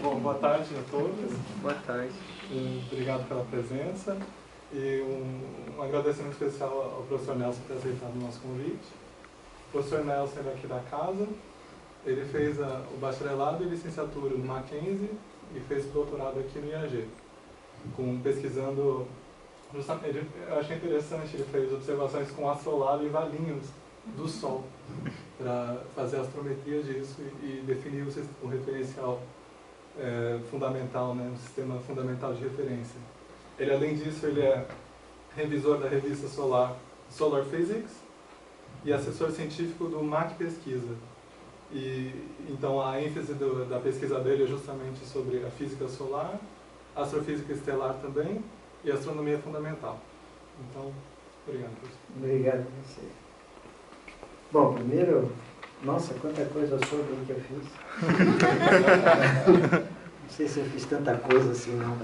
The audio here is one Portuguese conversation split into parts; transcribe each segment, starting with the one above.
Bom, boa tarde a todos. Boa tarde. Obrigado pela presença e um agradecimento especial ao professor Nelson por ter aceitado o nosso convite. O professor Nelson é aqui da casa, ele fez o bacharelado e licenciatura no Mackenzie e fez o doutorado aqui no IAG, pesquisando, justamente, eu achei interessante, ele fez observações com astrolabe e valinhos do Sol, para fazer a astrometria disso e definir o referencial fundamental, né, um sistema fundamental de referência. Ele, além disso, ele é revisor da revista Solar Physics e assessor científico do MAC Pesquisa. E então a ênfase da pesquisa dele é justamente sobre a física solar, a astrofísica estelar também e a astronomia fundamental. Então, obrigado, professor. Obrigado a você. Bom, primeiro, nossa, quanta coisa sobre o que eu fiz. Não sei se eu fiz tanta coisa assim, não.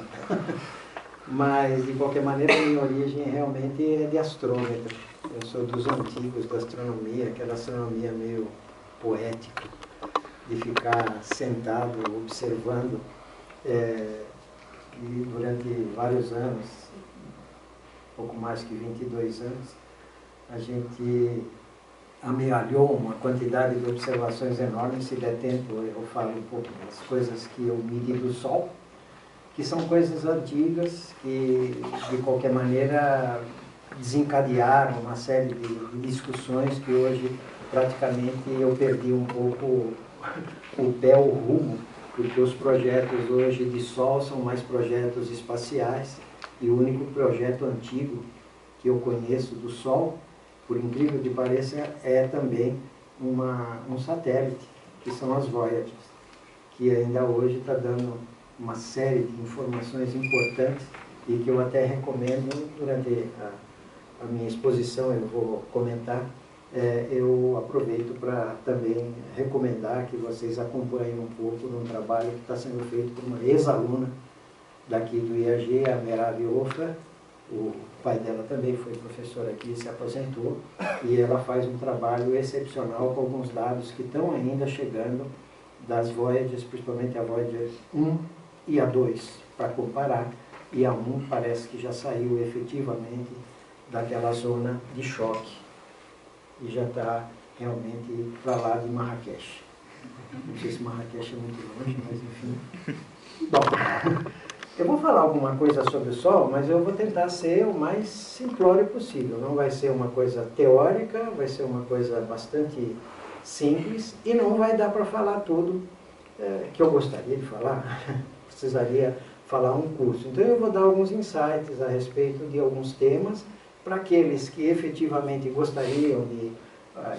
Mas, de qualquer maneira, a minha origem realmente é de astrômetro. Eu sou dos antigos da astronomia, aquela astronomia meio poética, de ficar sentado, observando. E durante vários anos, pouco mais que 22 anos, a gente amealhou uma quantidade de observações enormes. Se der tempo, eu falo um pouco das coisas que eu medi do Sol, que são coisas antigas, que, de qualquer maneira, desencadearam uma série de discussões que hoje, praticamente, eu perdi um pouco o pé, o rumo, porque os projetos hoje de Sol são mais projetos espaciais, e o único projeto antigo que eu conheço do Sol, por incrível que pareça, é também um satélite, que são as Voyagers, que ainda hoje está dando uma série de informações importantes e que eu até recomendo durante a minha exposição, eu vou comentar, eu aproveito para também recomendar que vocês acompanhem um pouco de um trabalho que está sendo feito por uma ex-aluna daqui do IAG, a Meravi Ofra. O pai dela também foi professor aqui, se aposentou, e ela faz um trabalho excepcional com alguns dados que estão ainda chegando das Voyagers, principalmente a Voyager 1 e a 2, para comparar, e a 1 parece que já saiu efetivamente daquela zona de choque, e já está realmente para lá de Marrakech. Não sei se Marrakech é muito longe, mas enfim. Bom, eu vou falar alguma coisa sobre o Sol, mas eu vou tentar ser o mais simplório possível. Não vai ser uma coisa teórica, vai ser uma coisa bastante simples, e não vai dar para falar tudo que eu gostaria de falar. Precisaria falar um curso. Então eu vou dar alguns insights a respeito de alguns temas, para aqueles que efetivamente gostariam de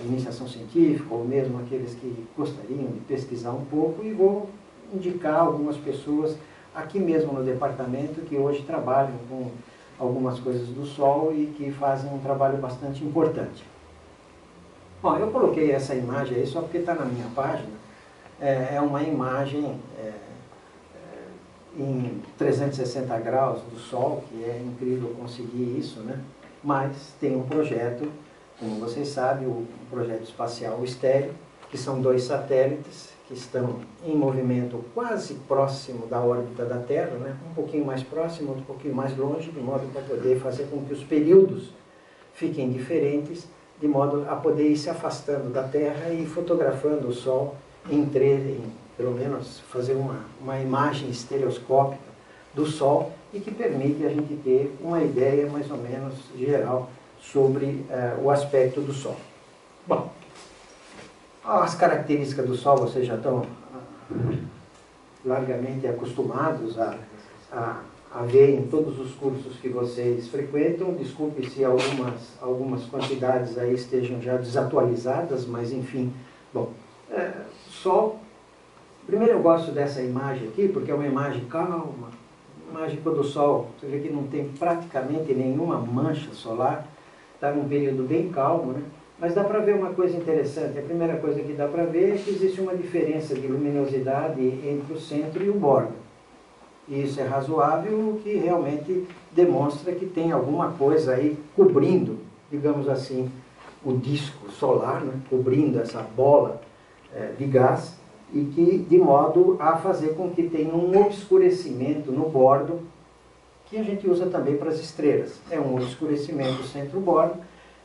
iniciação científica, ou mesmo aqueles que gostariam de pesquisar um pouco, e vou indicar algumas pessoas aqui mesmo no departamento que hoje trabalham com algumas coisas do Sol e que fazem um trabalho bastante importante. Bom, eu coloquei essa imagem aí só porque está na minha página. É uma imagem em 360 graus do Sol, que é incrível conseguir isso, né? Mas tem um projeto, como vocês sabem, o projeto espacial Estéreo, que são 2 satélites que estão em movimento quase próximo da órbita da Terra, né? Um pouquinho mais próximo, um pouquinho mais longe, de modo para poder fazer com que os períodos fiquem diferentes, de modo a poder ir se afastando da Terra e fotografando o Sol pelo menos fazer uma imagem estereoscópica do Sol, e que permite a gente ter uma ideia mais ou menos geral sobre o aspecto do Sol. Bom, as características do Sol vocês já estão largamente acostumados a ver em todos os cursos que vocês frequentam. Desculpe se algumas quantidades aí estejam já desatualizadas, mas enfim. Bom, Sol. Primeiro eu gosto dessa imagem aqui, porque é uma imagem calma, imagem quando o Sol, você vê que não tem praticamente nenhuma mancha solar, está num período bem calmo, né? Mas dá para ver uma coisa interessante. A primeira coisa que dá para ver é que existe uma diferença de luminosidade entre o centro e o bordo. E isso é razoável, o que realmente demonstra que tem alguma coisa aí cobrindo, digamos assim, o disco solar, né? Cobrindo essa bola de gás, e que, de modo a fazer com que tenha um obscurecimento no bordo, que a gente usa também para as estrelas. É um obscurecimento centro-bordo,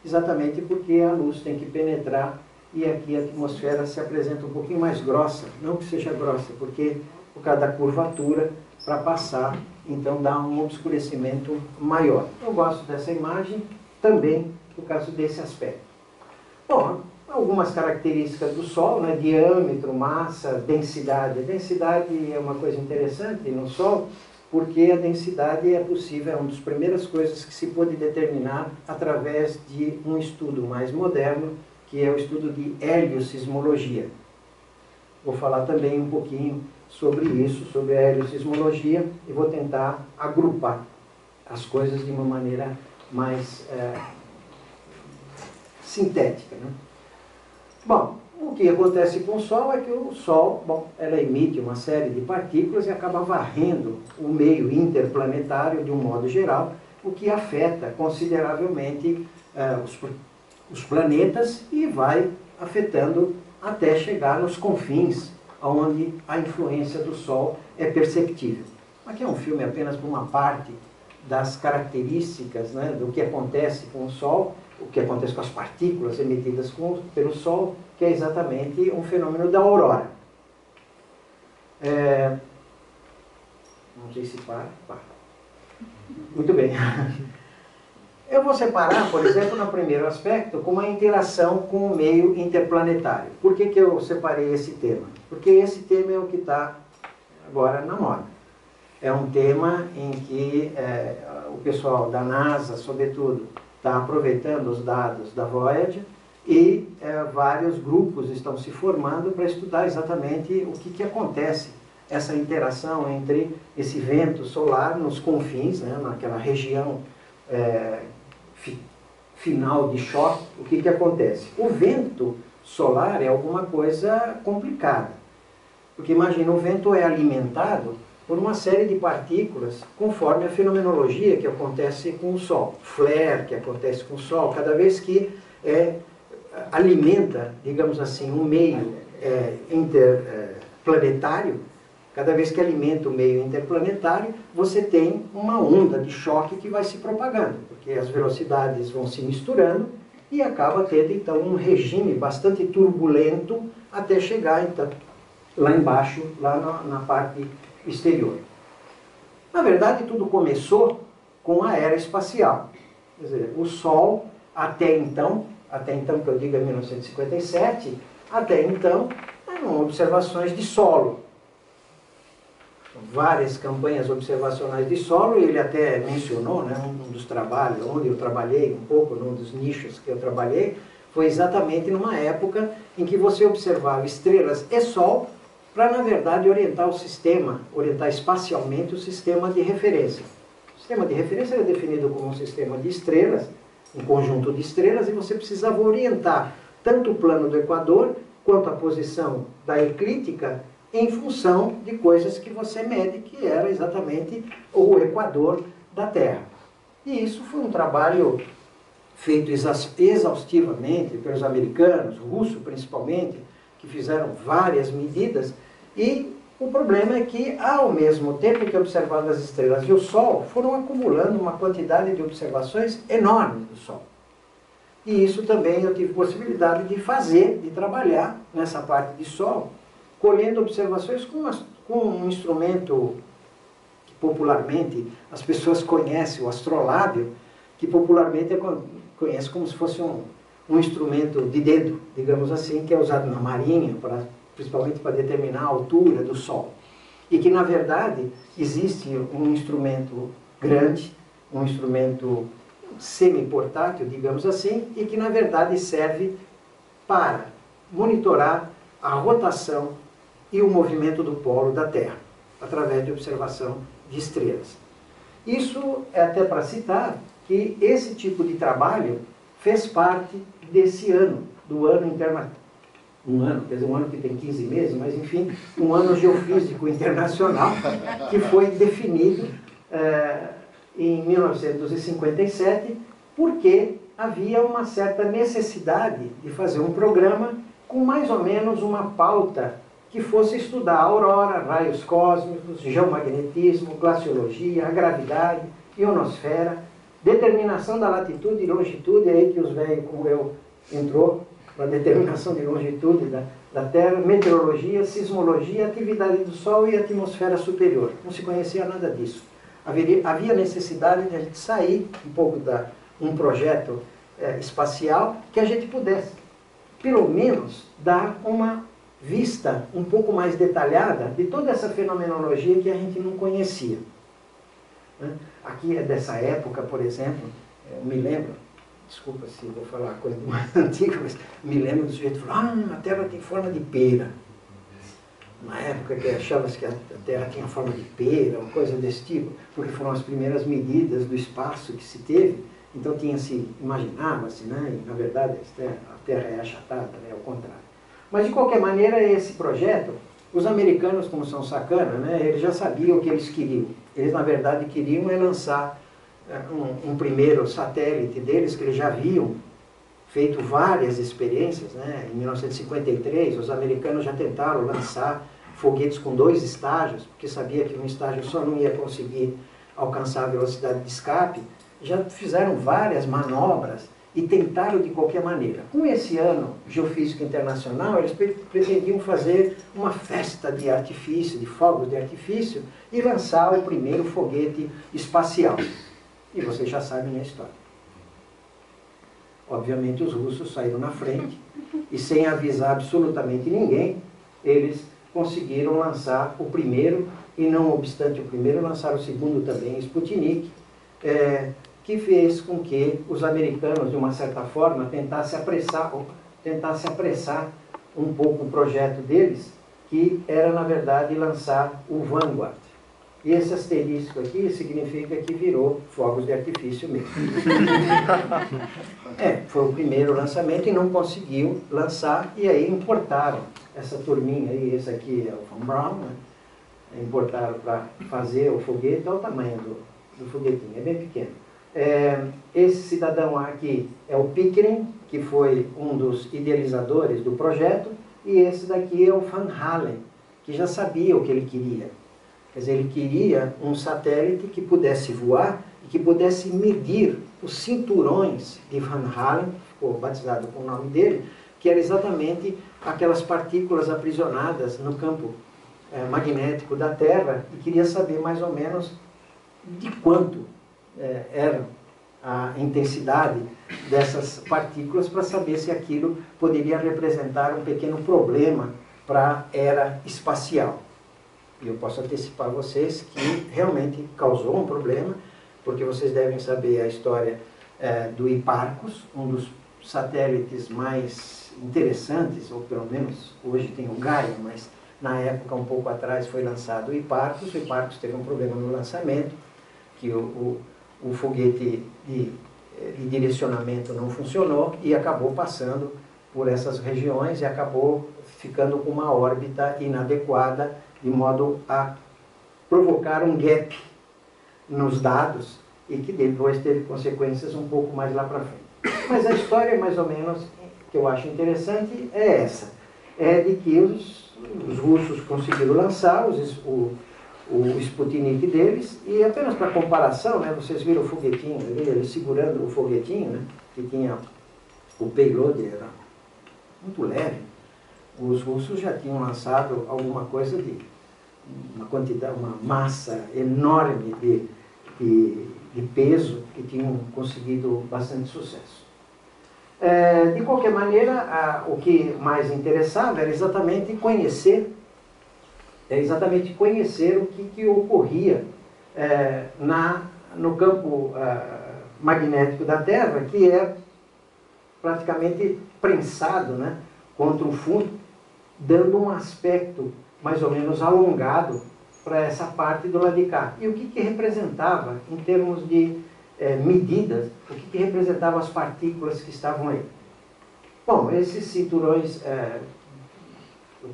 exatamente porque a luz tem que penetrar e aqui a atmosfera se apresenta um pouquinho mais grossa, não que seja grossa, porque por causa da curvatura, para passar, então dá um obscurecimento maior. Eu gosto dessa imagem também por causa desse aspecto. Bom, algumas características do Sol, né? Diâmetro, massa, densidade. A densidade é uma coisa interessante no Sol, porque a densidade é possível, é uma das primeiras coisas que se pode determinar através de um estudo mais moderno, que é o estudo de heliosismologia. Vou falar também um pouquinho sobre isso, sobre a heliosismologia, e vou tentar agrupar as coisas de uma maneira mais sintética, né? Bom, o que acontece com o Sol é que o Sol, bom, ela emite uma série de partículas e acaba varrendo o meio interplanetário de um modo geral, o que afeta consideravelmente os planetas e vai afetando até chegar nos confins, onde a influência do Sol é perceptível. Aqui é um filme apenas por uma parte das características, né, do que acontece com o Sol, o que acontece com as partículas emitidas pelo Sol, que é exatamente um fenômeno da aurora. Não sei se para. Muito bem. Eu vou separar, por exemplo, no primeiro aspecto, como a interação com o meio interplanetário. Por que eu separei esse tema? Porque esse tema é o que está agora na moda. É um tema em que o pessoal da NASA, sobretudo, está aproveitando os dados da Voyager e vários grupos estão se formando para estudar exatamente o que acontece, essa interação entre esse vento solar nos confins, né, naquela região final de choque, o que acontece? O vento solar é alguma coisa complicada, porque imagina, o vento é alimentado por uma série de partículas, conforme a fenomenologia que acontece com o Sol. Flare, que acontece com o Sol, cada vez que alimenta, digamos assim, um meio interplanetário, cada vez que alimenta o meio interplanetário, você tem uma onda de choque que vai se propagando, porque as velocidades vão se misturando e acaba tendo, então, um regime bastante turbulento até chegar, então, lá embaixo, lá na parte exterior. Na verdade, tudo começou com a era espacial. Quer dizer, o Sol, até então que eu digo é 1957, até então, eram observações de solo. Várias campanhas observacionais de solo, e ele até mencionou, né, um dos trabalhos, onde eu trabalhei um pouco, num dos nichos que eu trabalhei, foi exatamente numa época em que você observava estrelas e Sol, para, na verdade, orientar o sistema, orientar espacialmente o sistema de referência. O sistema de referência é definido como um sistema de estrelas, um conjunto de estrelas, e você precisava orientar tanto o plano do Equador, quanto a posição da eclíptica, em função de coisas que você mede, que era exatamente o Equador da Terra. E isso foi um trabalho feito exaustivamente pelos americanos, russos principalmente, que fizeram várias medidas, e o problema é que, ao mesmo tempo que observavam as estrelas e o Sol, foram acumulando uma quantidade de observações enorme do Sol. E isso também eu tive possibilidade de fazer, de trabalhar nessa parte de Sol, colhendo observações com um instrumento que popularmente as pessoas conhecem, o astrolábio, que popularmente conhece como se fosse um instrumento de dedo, digamos assim, que é usado na marinha, principalmente para determinar a altura do Sol. E que, na verdade, existe um instrumento grande, um instrumento semi-portátil, digamos assim, e que, na verdade, serve para monitorar a rotação e o movimento do polo da Terra, através de observação de estrelas. Isso é até para citar que esse tipo de trabalho fez parte desse ano, do ano internacional. Quer dizer, um ano que tem 15 meses, mas enfim, um ano geofísico internacional, que foi definido em 1957, porque havia uma certa necessidade de fazer um programa com mais ou menos uma pauta que fosse estudar a aurora, raios cósmicos, geomagnetismo, glaciologia, a gravidade, ionosfera, determinação da latitude e longitude, é aí que os velhos como eu entrou, para determinação de longitude da Terra, meteorologia, sismologia, atividade do Sol e atmosfera superior. Não se conhecia nada disso. Havia necessidade de a gente sair um pouco um projeto espacial que a gente pudesse, pelo menos, dar uma vista um pouco mais detalhada de toda essa fenomenologia que a gente não conhecia. Aqui é dessa época, por exemplo, eu me lembro, desculpa se vou falar coisa mais antiga, mas me lembro do sujeito que falou, a Terra tem forma de pera. Na época que achava-se que a Terra tinha forma de pera, ou coisa desse tipo, porque foram as primeiras medidas do espaço que se teve, então imaginava-se, né? E, na verdade, a Terra é achatada, é o contrário. Mas, de qualquer maneira, esse projeto, os americanos, como são sacana, né, eles já sabiam o que eles queriam. Eles, na verdade, queriam lançar um primeiro satélite deles, que eles já haviam feito várias experiências, né? Em 1953, os americanos já tentaram lançar foguetes com 2 estágios, porque sabia que um estágio só não ia conseguir alcançar a velocidade de escape. Já fizeram várias manobras e tentaram de qualquer maneira. Com esse ano geofísico internacional, eles pretendiam fazer uma festa de artifício, de fogos de artifício, e lançar o primeiro foguete espacial. E vocês já sabem a história. Obviamente os russos saíram na frente e, sem avisar absolutamente ninguém, eles conseguiram lançar o primeiro, e não obstante o primeiro, lançaram o segundo também, Sputnik, que fez com que os americanos, de uma certa forma, tentassem apressar um pouco o projeto deles, que era, na verdade, lançar o Vanguard. E esse asterisco aqui significa que virou fogos de artifício mesmo. Foi o primeiro lançamento e não conseguiu lançar, e aí importaram essa turminha aí, esse aqui é o Von Braun, né? Importaram para fazer o foguete. Olha o tamanho do foguetinho, é bem pequeno. Esse cidadão aqui é o Pickering, que foi um dos idealizadores do projeto, e esse daqui é o Van Halen, que já sabia o que ele queria. Quer dizer, ele queria um satélite que pudesse voar e que pudesse medir os cinturões de Van Halen, ficou batizado com o nome dele, que era exatamente aquelas partículas aprisionadas no campo magnético da Terra, e queria saber mais ou menos de quanto era a intensidade dessas partículas, para saber se aquilo poderia representar um pequeno problema para a era espacial. E eu posso antecipar a vocês que realmente causou um problema, porque vocês devem saber a história do Hipparcos, um dos satélites mais interessantes, ou pelo menos hoje tem o Gaia, mas na época, um pouco atrás, foi lançado o Hipparcos. O Hipparcos teve um problema no lançamento, que o foguete de direcionamento não funcionou e acabou passando por essas regiões e acabou ficando com uma órbita inadequada, de modo a provocar um gap nos dados e que depois teve consequências um pouco mais lá para frente. Mas a história, mais ou menos, que eu acho interessante, é essa. É de que os russos conseguiram lançar o Sputnik deles, e apenas para comparação, né, vocês viram o foguetinho, ele segurando o foguetinho, né, que tinha o payload, era muito leve. Os russos já tinham lançado alguma coisa de uma quantidade, uma massa enorme de peso, que tinham conseguido bastante sucesso. De qualquer maneira, o que mais interessava era exatamente conhecer o que ocorria no campo magnético da Terra, que é praticamente prensado, né, contra o fundo, dando um aspecto mais ou menos alongado para essa parte do lado de cá. E o que representava, em termos de medidas, o que representavam as partículas que estavam aí? Bom, esses cinturões,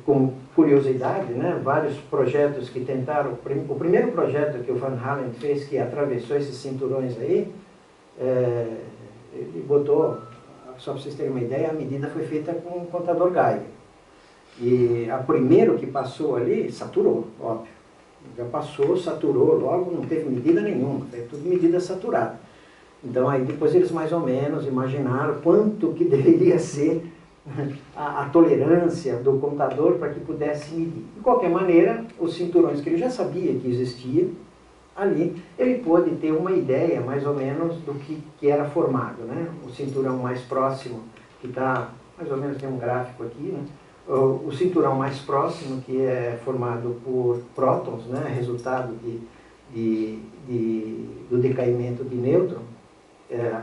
como curiosidade, né, vários projetos que tentaram, o primeiro projeto que o Van Halen fez, que atravessou esses cinturões aí, ele botou, só para vocês terem uma ideia, a medida foi feita com um contador Geiger. E a primeiro que passou ali, saturou, óbvio. Já passou, saturou logo, não teve medida nenhuma, teve tudo medida saturada. Então aí depois eles mais ou menos imaginaram quanto que deveria ser a tolerância do computador para que pudesse medir. De qualquer maneira, os cinturões que ele já sabia que existia, ali ele pôde ter uma ideia mais ou menos do que era formado, né? O cinturão mais próximo, que está, mais ou menos tem um gráfico aqui, né? O cinturão mais próximo, que é formado por prótons, né? Resultado do decaimento de nêutron,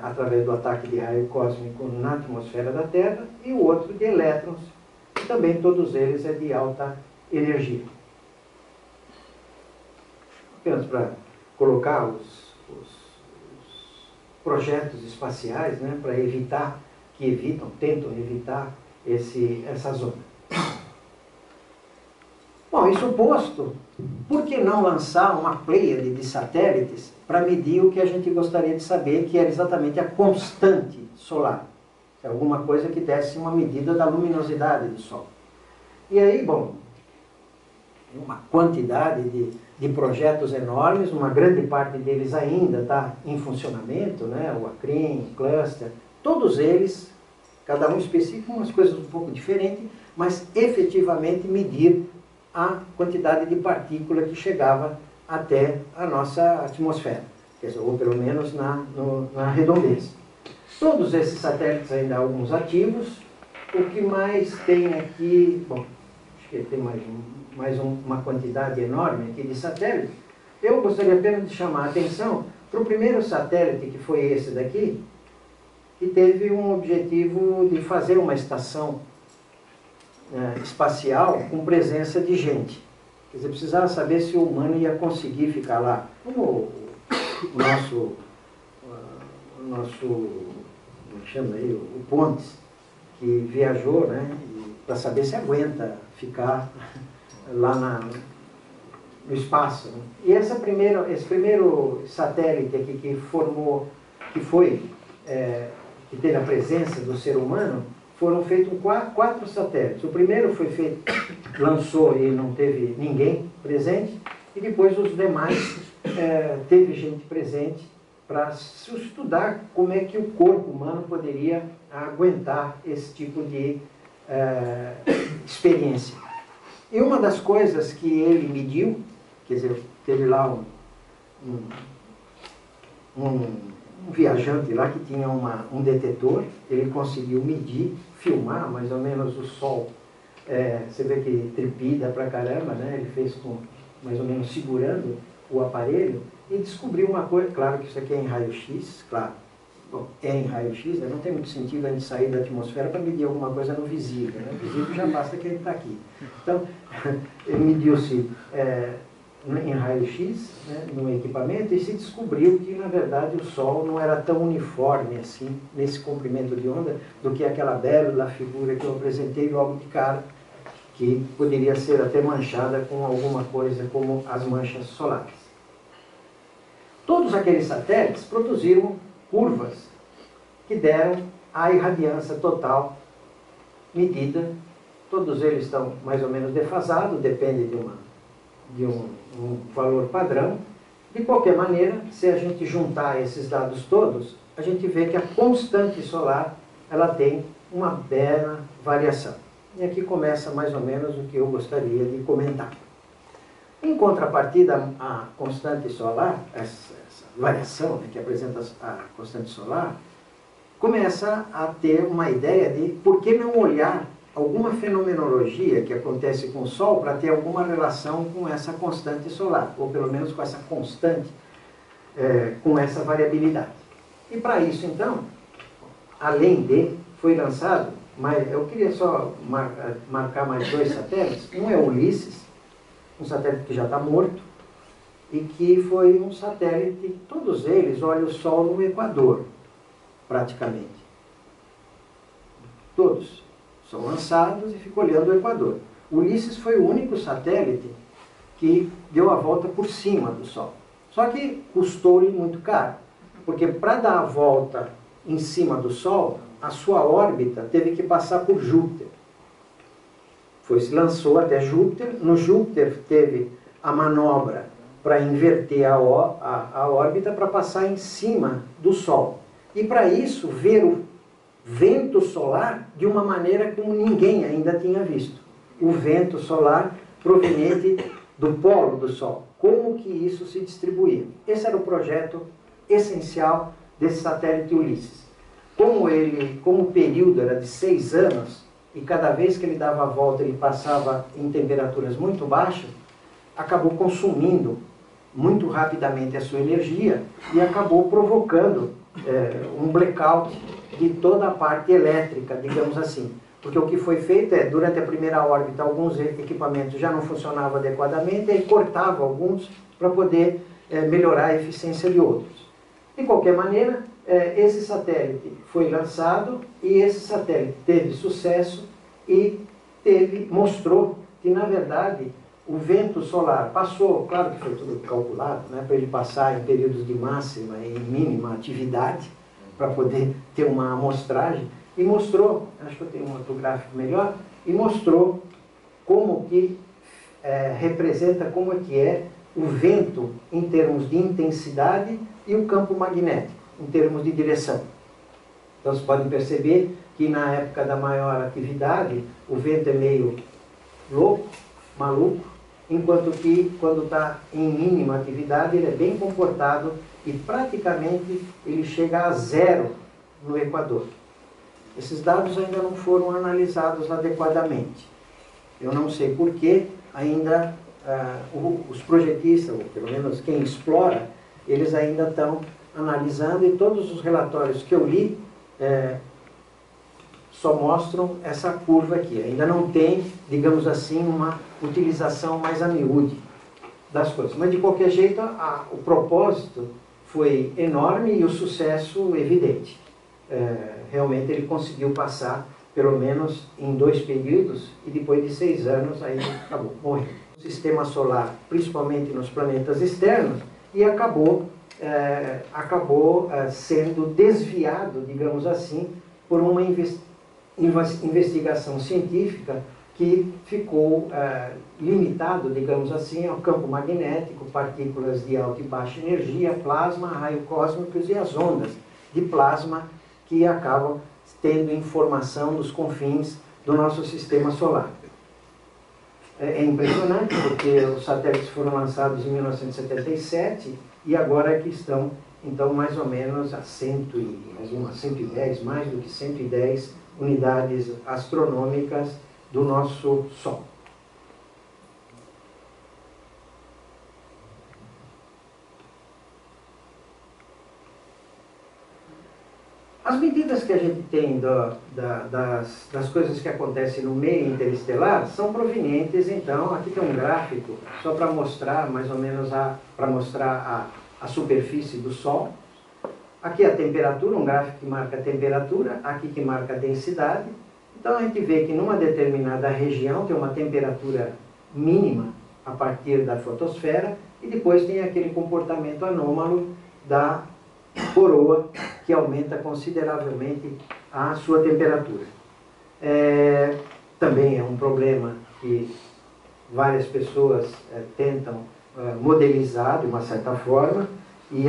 através do ataque de raio cósmico na atmosfera da Terra, e o outro de elétrons, e também todos eles é de alta energia. Apenas para colocar os projetos espaciais, né, para evitar, tentam evitar essa zona. Bom, isso posto, por que não lançar uma pleiade de satélites para medir o que a gente gostaria de saber, que era exatamente a constante solar? Alguma coisa que desse uma medida da luminosidade do Sol. E aí, bom, uma quantidade de projetos enormes, uma grande parte deles ainda está em funcionamento, né? O ACRIN, o Cluster, todos eles, cada um específico, umas coisas um pouco diferentes, mas efetivamente medir a quantidade de partícula que chegava até a nossa atmosfera, quer dizer, ou pelo menos na redondeza. Todos esses satélites ainda há alguns ativos. O que mais tem aqui, bom, acho que tem uma quantidade enorme aqui de satélites. Eu gostaria apenas de chamar a atenção para o primeiro satélite, que foi esse daqui, que teve um objetivo de fazer uma estação espacial com presença de gente. Quer dizer, precisava saber se o humano ia conseguir ficar lá. Como o nosso como chama aí, o Pontes, que viajou, né, para saber se aguenta ficar lá no espaço. Né? E esse primeiro satélite aqui que teve a presença do ser humano, foram feitos quatro satélites. O primeiro foi feito, lançou e não teve ninguém presente, e depois os demais teve gente presente para estudar como é que o corpo humano poderia aguentar esse tipo de experiência. E uma das coisas que ele mediu, quer dizer, teve lá um viajante lá que tinha um detetor, ele conseguiu medir, filmar mais ou menos o Sol. Você vê que trepida pra caramba, né? Ele fez mais ou menos segurando o aparelho e descobriu uma coisa. Claro que isso aqui é em raio-x, claro. Bom, é em raio-x, né? Não tem muito sentido a gente sair da atmosfera para medir alguma coisa no visível, né? O visível já basta que ele está aqui. Então, ele mediu-se em raio-x, né, no equipamento, e se descobriu que, na verdade, o Sol não era tão uniforme assim, nesse comprimento de onda, do que aquela bela figura que eu apresentei logo de cara, que poderia ser até manchada com alguma coisa como as manchas solares. Todos aqueles satélites produziram curvas que deram a irradiância total medida. Todos eles estão mais ou menos defasados, depende de um valor padrão. De qualquer maneira, se a gente juntar esses dados todos, a gente vê que a constante solar ela tem uma bela variação. E aqui começa mais ou menos o que eu gostaria de comentar. Em contrapartida, a constante solar, essa variação, né, que apresenta a constante solar, começa a ter uma ideia de por que não olhar alguma fenomenologia que acontece com o Sol para ter alguma relação com essa constante solar, ou pelo menos com essa constante, com essa variabilidade. E para isso, então, além de, foi lançado, mas eu queria só marcar mais dois satélites. Um é o Ulisses, um satélite que já está morto, e que foi um satélite, todos eles olham o Sol no Equador, praticamente. Todos são lançados e ficam olhando o Equador. O Ulisses foi o único satélite que deu a volta por cima do Sol. Só que custou-lhe muito caro, porque para dar a volta em cima do Sol, a sua órbita teve que passar por Júpiter. se lançou até Júpiter. No Júpiter teve a manobra para inverter a órbita para passar em cima do Sol. E para isso ver o vento solar de uma maneira como ninguém ainda tinha visto. O vento solar proveniente do polo do Sol. Como que isso se distribuía? Esse era o projeto essencial desse satélite Ulisses. Como o período era de 6 anos, e cada vez que ele dava a volta ele passava em temperaturas muito baixas, acabou consumindo muito rapidamente a sua energia e acabou provocando um blackout de toda a parte elétrica, digamos assim. Porque o que foi feito é, durante a primeira órbita, alguns equipamentos já não funcionavam adequadamente, e cortava alguns para poder melhorar a eficiência de outros. De qualquer maneira, esse satélite foi lançado e esse satélite teve sucesso e mostrou que, na verdade, o vento solar passou, claro que foi tudo calculado, né, para ele passar em períodos de máxima e mínima atividade, para poder ter uma amostragem, e mostrou, acho que eu tenho um outro gráfico melhor, e mostrou como que representa como é que é o vento em termos de intensidade e o campo magnético, em termos de direção. Então, vocês podem perceber que na época da maior atividade, o vento é meio louco, maluco, enquanto que quando está em mínima atividade, ele é bem comportado e praticamente ele chega a 0 no Equador. Esses dados ainda não foram analisados adequadamente. Eu não sei por que ainda os projetistas, ou pelo menos quem explora, eles ainda estão analisando, e todos os relatórios que eu li só mostram essa curva aqui. Ainda não tem, digamos assim, uma utilização mais a miúde das coisas. Mas, de qualquer jeito, o propósito foi enorme e o sucesso evidente. Realmente ele conseguiu passar, pelo menos em 2 períodos, e depois de 6 anos, aí acabou, morreu. O sistema solar, principalmente nos planetas externos, e acabou sendo desviado, digamos assim, por uma investigação científica que ficou limitado, digamos assim, ao campo magnético, partículas de alta e baixa energia, plasma, raios cósmicos e as ondas de plasma que acabam tendo informação nos confins do nosso sistema solar. É impressionante porque os satélites foram lançados em 1977 e agora é que estão, então, mais ou menos a 110, mais do que 110 unidades astronômicas do nosso Sol. As medidas que a gente tem das coisas que acontecem no meio interestelar são provenientes, então, aqui tem um gráfico, só para mostrar mais ou menos a superfície do Sol. Aqui a temperatura, um gráfico que marca a temperatura, aqui que marca a densidade. Então a gente vê que numa determinada região tem uma temperatura mínima a partir da fotosfera e depois tem aquele comportamento anômalo da coroa que aumenta consideravelmente a sua temperatura. Também é um problema que várias pessoas tentam modelizar de uma certa forma e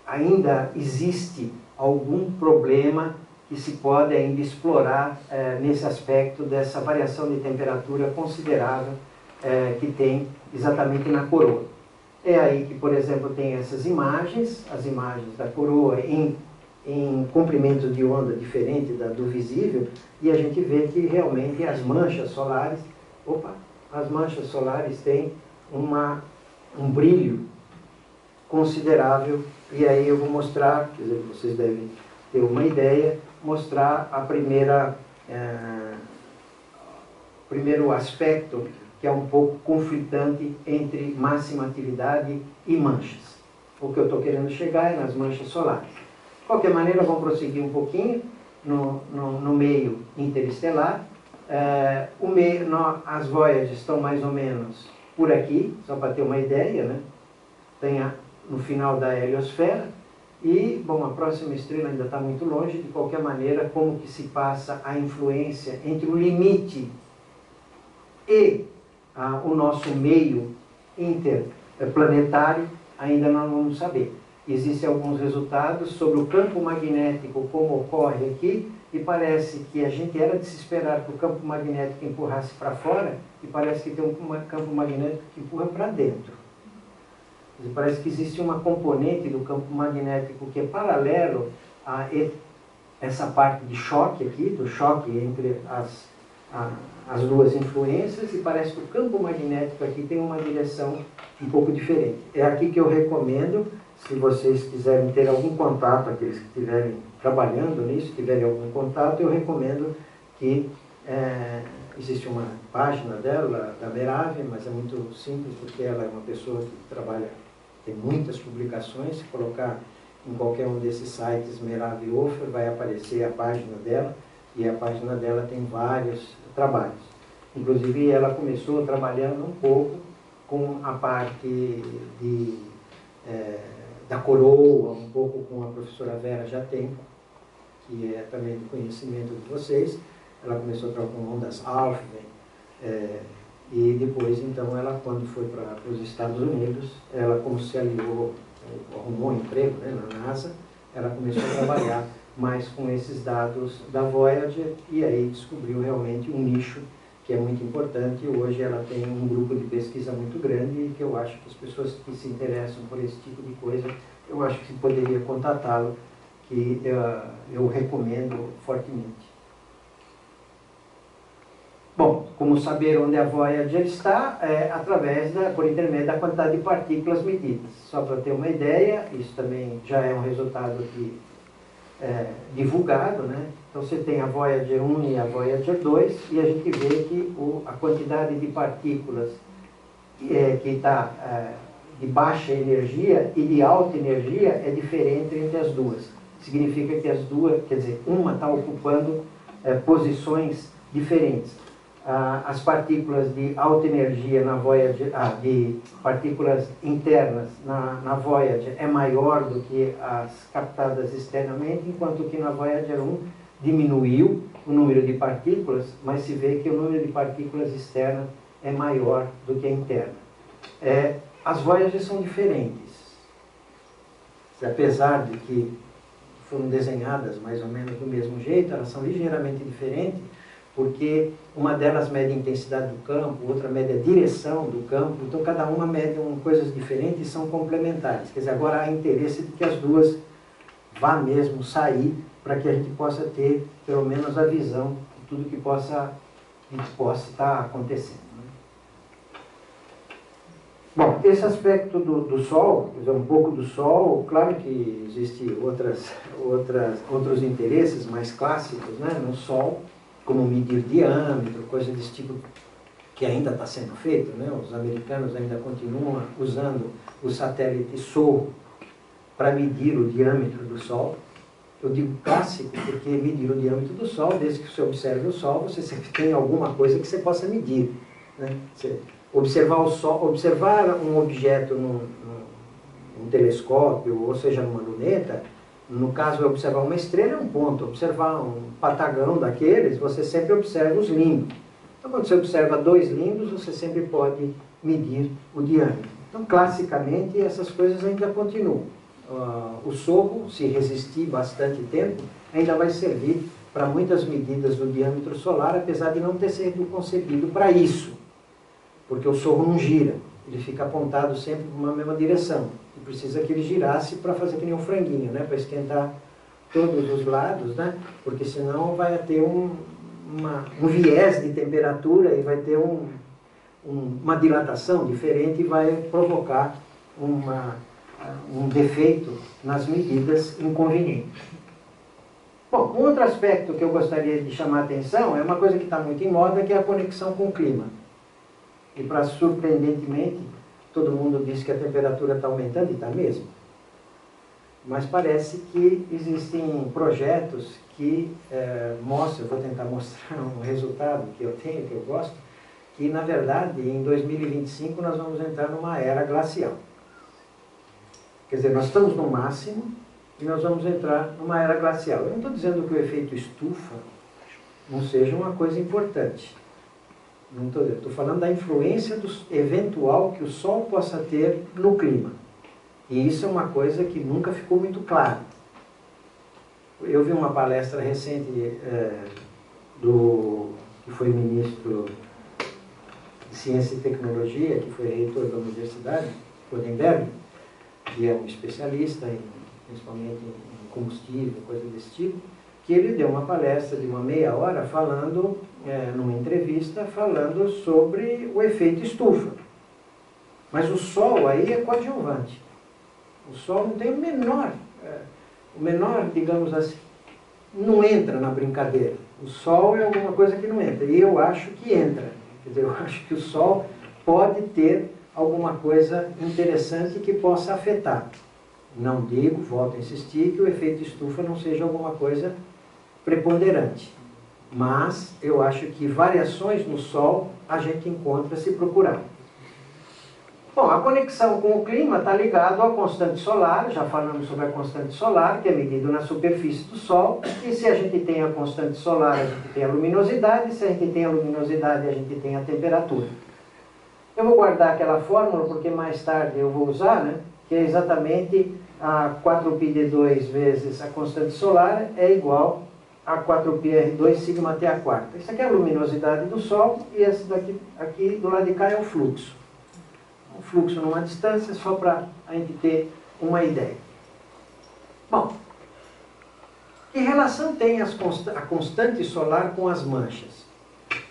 ainda existe algum problema que se pode ainda explorar nesse aspecto dessa variação de temperatura considerável que tem exatamente na coroa. É aí que, por exemplo, tem essas imagens, as imagens da coroa em comprimento de onda diferente do visível, e a gente vê que realmente as manchas solares, têm um brilho considerável, e aí eu vou mostrar, quer dizer, vocês devem ter uma ideia, mostrar primeiro aspecto que é um pouco conflitante entre máxima atividade e manchas. O que eu estou querendo chegar é nas manchas solares. De qualquer maneira, vamos prosseguir um pouquinho no meio interestelar. As Voyages estão mais ou menos por aqui, só para ter uma ideia, né? Tem no final da heliosfera, E, bom, a próxima estrela ainda está muito longe. De qualquer maneira, como que se passa a influência entre o limite e o nosso meio interplanetário, ainda não vamos saber. Existem alguns resultados sobre o campo magnético, como ocorre aqui, e parece que a gente era de se esperar que o campo magnético empurrasse para fora, e parece que tem um campo magnético que empurra para dentro. Parece que existe uma componente do campo magnético que é paralelo a essa parte de choque aqui, do choque entre as duas influências, e parece que o campo magnético aqui tem uma direção um pouco diferente. É aqui que eu recomendo, se vocês quiserem ter algum contato, aqueles que estiverem trabalhando nisso, tiverem algum contato, eu recomendo que existe uma página dela, da Merave, mas é muito simples, porque ela é uma pessoa que trabalha, tem muitas publicações. Se colocar em qualquer um desses sites, Merave Offer, vai aparecer a página dela, e a página dela tem vários trabalhos. Inclusive, ela começou trabalhando um pouco com a parte da coroa, um pouco com a professora Vera Jatenko, que é também do conhecimento de vocês. Ela começou a trabalhar com ondas alfa, e depois, então, ela, quando foi para os Estados Unidos, ela, como se aliou, arrumou um emprego, né, na NASA, ela começou a trabalhar mais com esses dados da Voyager, e aí descobriu realmente um nicho que é muito importante. Hoje ela tem um grupo de pesquisa muito grande, e que eu acho que as pessoas que se interessam por esse tipo de coisa, eu acho que poderia contatá-lo, que eu recomendo fortemente. Bom, como saber onde a Voyager está? Através por intermédio da quantidade de partículas medidas. Só para ter uma ideia, isso também já é um resultado aqui divulgado, né? Então você tem a Voyager 1 e a Voyager 2, e a gente vê que a quantidade de partículas que está de baixa energia e de alta energia é diferente entre as duas. Significa que as duas, quer dizer, uma está ocupando posições diferentes. As partículas de alta energia na Voyager, de partículas internas na Voyager é maior do que as captadas externamente, enquanto que na Voyager 1 diminuiu o número de partículas, mas se vê que o número de partículas externas é maior do que a interna. As Voyagers são diferentes, apesar de que foram desenhadas mais ou menos do mesmo jeito, elas são ligeiramente diferentes, porque uma delas mede a intensidade do campo, outra mede a direção do campo, então cada uma mede coisas diferentes e são complementares. Quer dizer, agora há interesse de que as duas vá mesmo sair, para que a gente possa ter, pelo menos, a visão de tudo que possa estar acontecendo. Bom, esse aspecto do Sol, quer dizer, um pouco do Sol, claro que existem outros interesses mais clássicos, né, no Sol, como medir diâmetro, coisa desse tipo, que ainda está sendo feito, né? Os americanos ainda continuam usando o satélite SOHO para medir o diâmetro do Sol. Eu digo clássico porque medir o diâmetro do Sol, desde que você observe o Sol, você sempre tem alguma coisa que você possa medir, né? Você observar o Sol, observar um objeto num telescópio, ou seja, numa luneta, no caso de observar uma estrela é um ponto, observar um patagão daqueles, você sempre observa os limbos. Então, quando você observa 2 limbos, você sempre pode medir o diâmetro. Então, classicamente, essas coisas ainda continuam. O SOHO, se resistir bastante tempo, ainda vai servir para muitas medidas do diâmetro solar, apesar de não ter sido concebido para isso, porque o SOHO não gira, ele fica apontado sempre para uma mesma direção, e precisa que ele girasse para fazer que nem um franguinho, né? Para esquentar todos os lados, né? Porque senão vai ter um viés de temperatura e vai ter uma dilatação diferente e vai provocar um defeito nas medidas inconvenientes. Bom, um outro aspecto que eu gostaria de chamar a atenção é uma coisa que está muito em moda, que é a conexão com o clima. E, para surpreendentemente, todo mundo diz que a temperatura está aumentando, e está mesmo. Mas parece que existem projetos que mostram, vou tentar mostrar um resultado que eu tenho, que eu gosto, que, na verdade, em 2025 nós vamos entrar numa era glacial. Quer dizer, nós estamos no máximo, e nós vamos entrar numa era glacial. Eu não estou dizendo que o efeito estufa não seja uma coisa importante. Não estou falando da influência eventual que o Sol possa ter no clima. E isso é uma coisa que nunca ficou muito clara. Eu vi uma palestra recente que foi ministro de Ciência e Tecnologia, que foi reitor da Universidade, Rodenberg, que é um especialista, principalmente em combustível, coisa desse tipo, que ele deu uma palestra de uma meia hora falando, numa entrevista, falando sobre o efeito estufa. Mas o Sol aí é coadjuvante. O Sol não tem o menor, digamos assim, não entra na brincadeira. O Sol é alguma coisa que não entra. E eu acho que entra. Quer dizer, eu acho que o Sol pode ter alguma coisa interessante que possa afetar. Não digo, volto a insistir, que o efeito estufa não seja alguma coisa preponderante. Mas eu acho que variações no Sol a gente encontra se procurar. Bom, a conexão com o clima está ligado à constante solar, já falamos sobre a constante solar, que é medida na superfície do Sol, e se a gente tem a constante solar, a gente tem a luminosidade, se a gente tem a luminosidade, a gente tem a temperatura. Eu vou guardar aquela fórmula, porque mais tarde eu vou usar, né? Que é exatamente a 4πd2 vezes a constante solar é igual a 4πr2 sigma t a quarta. Isso aqui é a luminosidade do Sol, e esse daqui aqui do lado de cá é o fluxo. O fluxo numa distância, só para a gente ter uma ideia. Bom, que relação tem a constante solar com as manchas?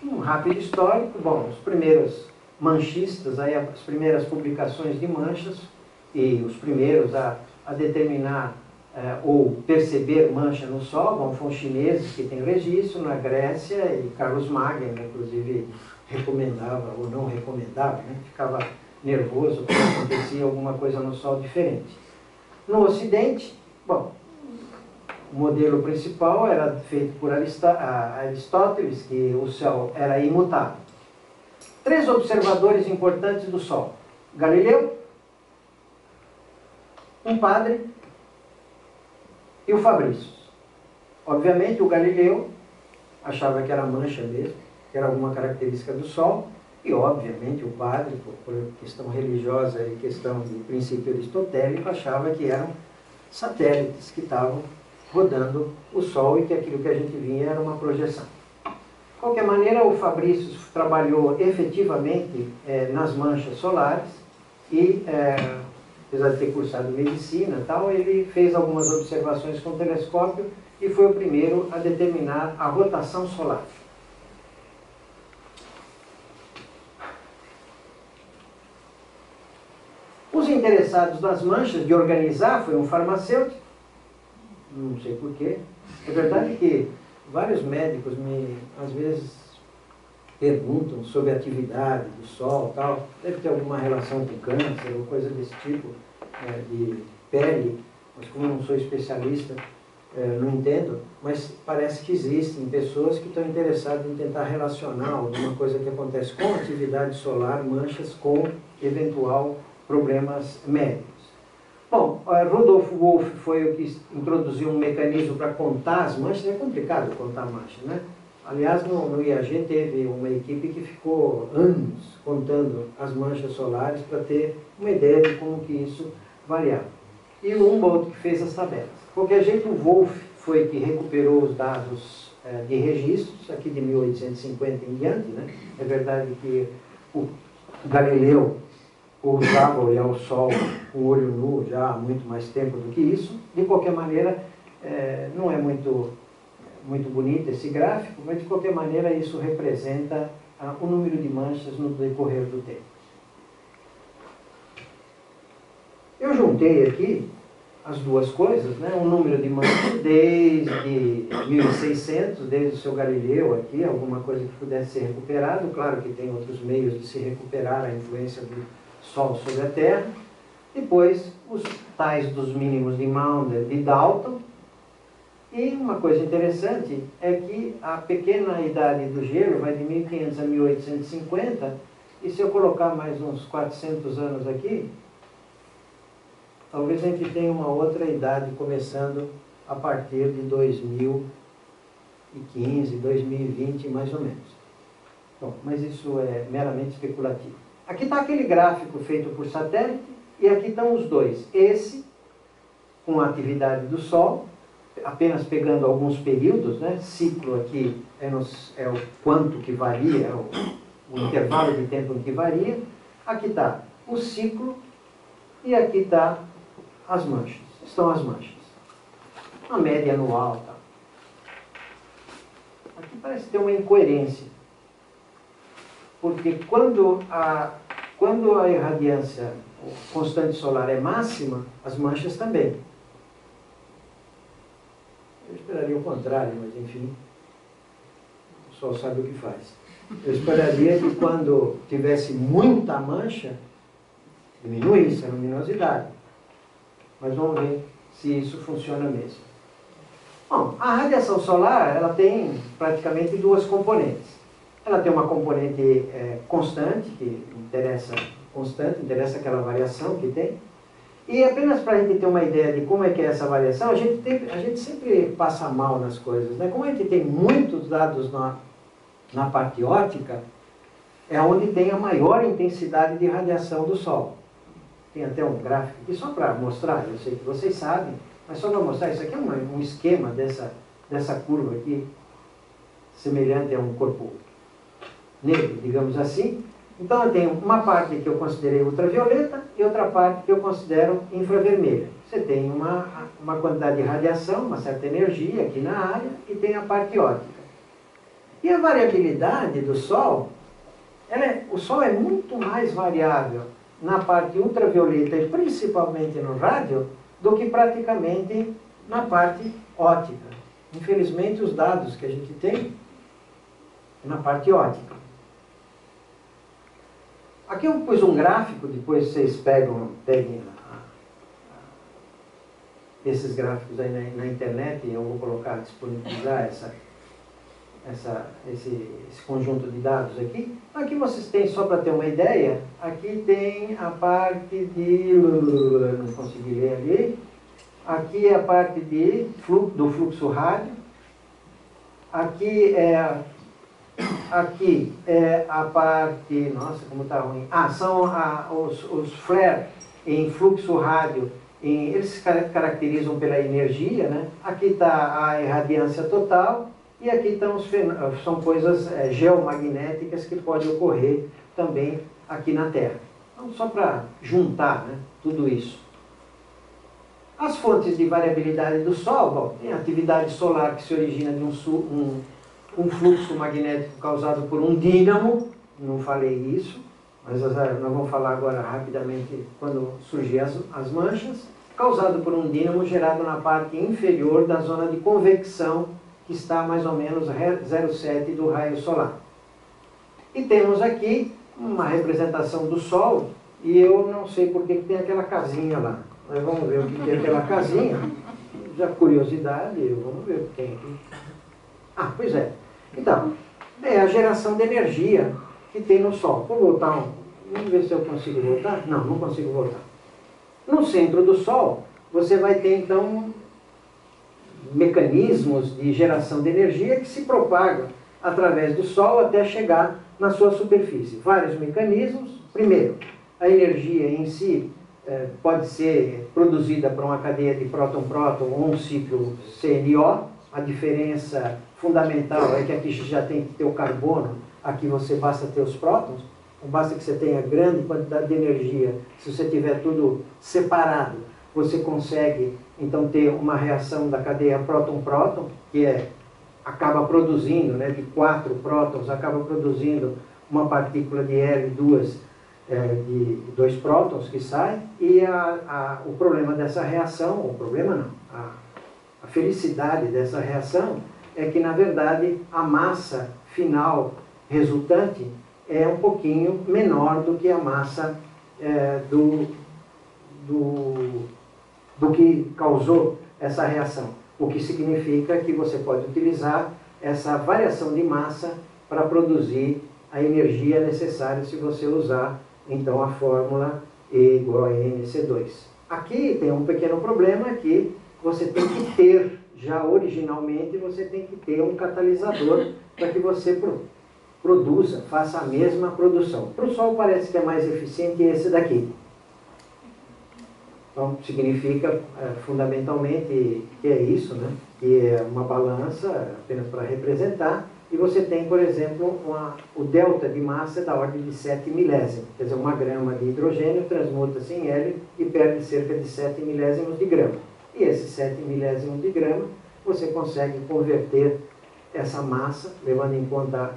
Um rápido histórico. Bom, os primeiros manchistas, aí as primeiras publicações de manchas, e os primeiros a determinar ou perceber mancha no Sol, bom, foram chineses que têm registro na Grécia, e Carlos Magno, inclusive, recomendava ou não recomendava, né? Ficava nervoso quando acontecia alguma coisa no Sol diferente. No Ocidente, bom, o modelo principal era feito por Aristóteles, que o céu era imutável. 3 observadores importantes do Sol: Galileu, um padre e o Fabrício. Obviamente o Galileu achava que era mancha mesmo, que era alguma característica do Sol, e obviamente o padre, por questão religiosa e questão de princípio aristotélico, achava que eram satélites que estavam rodando o Sol e que aquilo que a gente via era uma projeção. De qualquer maneira, o Fabrício trabalhou efetivamente nas manchas solares e, apesar de ter cursado medicina e tal, ele fez algumas observações com o telescópio e foi o primeiro a determinar a rotação solar. Os interessados nas manchas, de organizar, foi um farmacêutico, não sei porquê. É verdade que vários médicos às vezes, perguntam sobre a atividade do Sol e tal. Deve ter alguma relação com câncer ou coisa desse tipo, de pele, mas como eu não sou especialista, não entendo, mas parece que existem pessoas que estão interessadas em tentar relacionar alguma coisa que acontece com a atividade solar, manchas, com eventual problemas médicos. Bom, Rudolf Wolff foi o que introduziu um mecanismo para contar as manchas. É complicado contar manchas, né? Aliás, no IAG teve uma equipe que ficou anos contando as manchas solares para ter uma ideia de como que isso variava. E o Humboldt que fez as tabelas. De qualquer jeito, o Wolff foi que recuperou os dados de registros, aqui de 1850 em diante, né? É verdade que o Galileu usava olhar o Sol com o olho nu já há muito mais tempo do que isso. De qualquer maneira, não é muito bonito esse gráfico, mas de qualquer maneira isso representa o número de manchas no decorrer do tempo. Eu juntei aqui as duas coisas, né? O número de manchas desde 1600, desde o seu Galileu aqui, alguma coisa que pudesse ser recuperado. Claro que tem outros meios de se recuperar a influência do Sol sobre a Terra. Depois, os tais dos mínimos de Maunder e Dalton. E uma coisa interessante é que a pequena idade do gelo vai de 1500 a 1850, e se eu colocar mais uns 400 anos aqui, talvez a gente tenha uma outra idade começando a partir de 2015, 2020, mais ou menos. Bom, mas isso é meramente especulativo. Aqui está aquele gráfico feito por satélite, e aqui estão os dois. Esse, com a atividade do Sol, apenas pegando alguns períodos, né? Ciclo aqui é o quanto que varia, é o intervalo de tempo em que varia. Aqui está o ciclo, e aqui está as manchas. Estão as manchas. A média anual. Tá? Aqui parece ter uma incoerência. Porque quando a irradiância constante solar é máxima, as manchas também. Eu esperaria o contrário, mas enfim, o Sol sabe o que faz. Eu esperaria que quando tivesse muita mancha, diminuísse a luminosidade. Mas vamos ver se isso funciona mesmo. Bom, a radiação solar, ela tem praticamente duas componentes. Ela tem uma componente constante, que interessa aquela variação que tem. E apenas para a gente ter uma ideia de como é que é essa variação, a gente sempre passa mal nas coisas, né? Como a gente tem muitos dados na parte óptica, é onde tem a maior intensidade de radiação do Sol. Tem até um gráfico aqui só para mostrar, eu sei que vocês sabem, mas só para mostrar, isso aqui é um esquema dessa curva aqui, semelhante a um corpo negro, digamos assim. Então eu tenho uma parte que eu considerei ultravioleta e outra parte que eu considero infravermelha. Você tem uma quantidade de radiação, uma certa energia aqui na área, e tem a parte óptica. E a variabilidade do Sol, o Sol é muito mais variável na parte ultravioleta e principalmente no rádio, do que praticamente na parte óptica. Infelizmente os dados que a gente tem é na parte óptica. Aqui eu pus um gráfico, depois vocês peguem esses gráficos aí na internet, e eu vou colocar, disponibilizar esse conjunto de dados aqui. Aqui vocês têm, só para ter uma ideia, aqui tem a parte de... não consegui ler ali. Aqui é a parte do fluxo rádio. Aqui é a parte... Nossa, como está ruim. São os flares em fluxo rádio. Eles se caracterizam pela energia, né? Aqui está a irradiância total. E aqui são coisas geomagnéticas que podem ocorrer também aqui na Terra. Então, só para juntar, né, tudo isso. As fontes de variabilidade do Sol, bom, tem a atividade solar que se origina de um fluxo magnético causado por um dínamo, não falei isso, mas nós vamos falar agora rapidamente quando surgir as manchas, causado por um dínamo gerado na parte inferior da zona de convecção, que está a mais ou menos 0,7 do raio solar. E temos aqui uma representação do Sol, e eu não sei por que tem aquela casinha lá. Mas vamos ver o que é aquela casinha. Já curiosidade, vamos ver o que tem aqui. Pois é. Então, é a geração de energia que tem no Sol. Vou voltar vamos ver se eu consigo voltar. Não, não consigo voltar. No centro do Sol, você vai ter, então, mecanismos de geração de energia que se propagam através do Sol até chegar na sua superfície. Vários mecanismos. Primeiro, a energia em si pode ser produzida por uma cadeia de próton-próton ou um ciclo CNO. A diferença fundamental é que aqui já tem que ter o carbono, aqui você basta ter os prótons. Então basta que você tenha grande quantidade de energia. Se você tiver tudo separado, você consegue então ter uma reação da cadeia próton-próton, que acaba produzindo, né, de 4 prótons, acaba produzindo uma partícula de hélio de 2 prótons que sai, e o problema dessa reação, o problema não, a felicidade dessa reação é que, na verdade, a massa final resultante é um pouquinho menor do que a massa do que causou essa reação. O que significa que você pode utilizar essa variação de massa para produzir a energia necessária se você usar, então, a fórmula E igual a mc2. Aqui tem um pequeno problema que você tem que ter, já originalmente, você tem que ter um catalisador para que você produza, faça a mesma produção. Para o Sol parece que é mais eficiente esse daqui. Então, significa fundamentalmente que é isso, né? Que é uma balança apenas para representar, e você tem, por exemplo, o delta de massa da ordem de 7 milésimos. Quer dizer, 1 grama de hidrogênio transmuta-se em hélio e perde cerca de 7 milésimos de grama. E esses 7 milésimos de grama, você consegue converter essa massa, levando em conta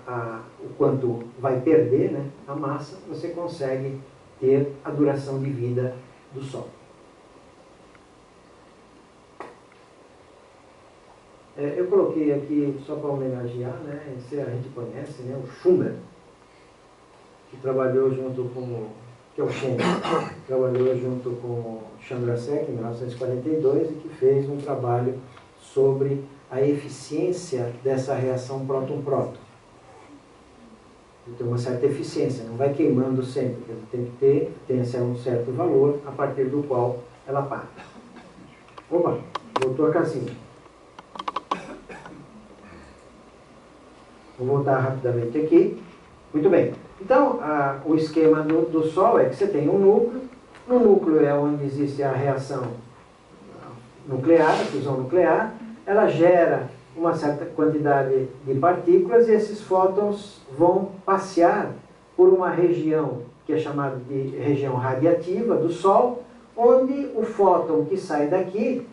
o quanto vai perder, né, a massa, você consegue ter a duração de vida do Sol. Eu coloquei aqui, só para homenagear, né, esse a gente conhece, né, o Schumer, que trabalhou junto com, que é o Schenck, trabalhou junto com o Chandrasekhar em 1942 e que fez um trabalho sobre a eficiência dessa reação próton-próton. Tem uma certa eficiência, não vai queimando sempre, tem um certo valor a partir do qual ela para. Opa, voltou a casinha. Vou voltar rapidamente aqui. Muito bem. Então, o esquema do Sol é que você tem um núcleo. No núcleo é onde existe a reação nuclear, a fusão nuclear. Ela gera uma certa quantidade de partículas e esses fótons vão passear por uma região que é chamada de região radiativa do Sol, onde o fóton que sai daqui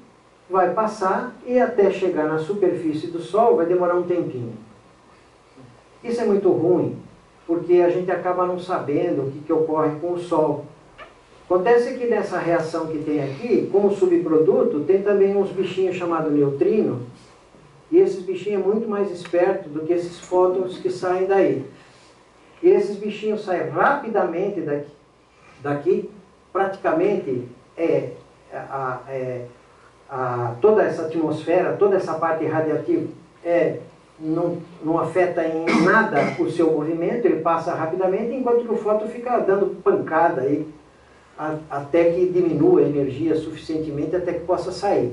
vai passar e até chegar na superfície do Sol vai demorar um tempinho. Isso é muito ruim, porque a gente acaba não sabendo o que ocorre com o Sol. Acontece que nessa reação que tem aqui, com o subproduto, tem também uns bichinhos chamados neutrinos, e esses bichinhos é muito mais esperto do que esses fótons que saem daí. E esses bichinhos saem rapidamente daqui praticamente toda essa atmosfera, toda essa parte radiativa não afeta em nada o seu movimento, ele passa rapidamente, enquanto que o fóton fica dando pancada aí, até que diminua a energia suficientemente até que possa sair.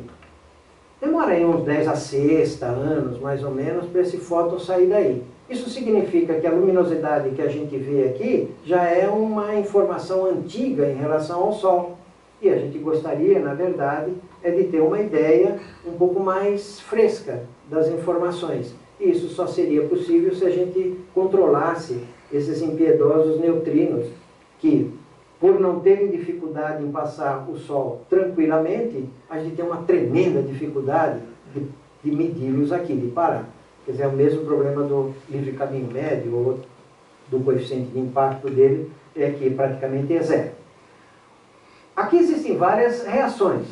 Demora aí uns 10 a 6 anos, mais ou menos, para esse fóton sair daí. Isso significa que a luminosidade que a gente vê aqui já é uma informação antiga em relação ao Sol. E a gente gostaria, na verdade, de ter uma ideia um pouco mais fresca das informações. E isso só seria possível se a gente controlasse esses impiedosos neutrinos que, por não terem dificuldade em passar o Sol tranquilamente, a gente tem uma tremenda dificuldade de medi-los aqui, de parar. Quer dizer, é o mesmo problema do livre caminho médio, ou do coeficiente de impacto dele, que praticamente é zero. Aqui existem várias reações,